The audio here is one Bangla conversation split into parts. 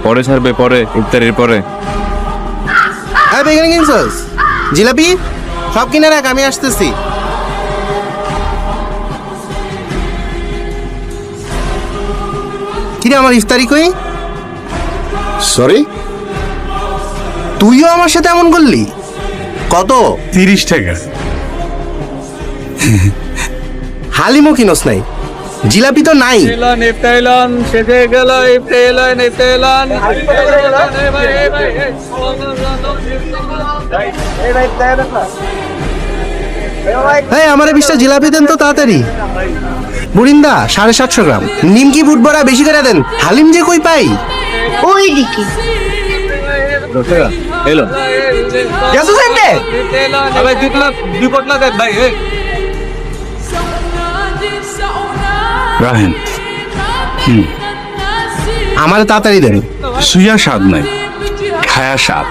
পরে ছাড়বে, পরে ইফতারির পরে। এখানে কিনছস জিলাপি? সব কিনে রাখ, আমি আসতেছি। কিরে আমার ইফতারি কই? সরি, তুইও আমার সাথে এমন করলি? কত? 30 টাকা। হালিমও কিনস নাই, জিলাপি তো নাই। আমারে 20টা জিলাপি দেন তো তাড়াতাড়ি। বুরিন্দা 750 গ্রাম। নিমকি বুট বড়া বেশি করে দেন। হালিম যে কই পাই? ওই দিকে। এলো গেছো সেন্টে? রাহেন, আমারে তাড়াতাড়ি দেন। সুইয়া স্বাদ নাই, খায়া স্বাদ।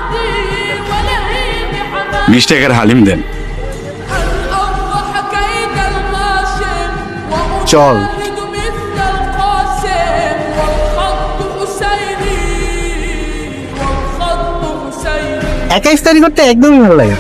20 টাকার হালিম দেন। চল। একা ইফতারি করতে একদমই ভালো লাগে।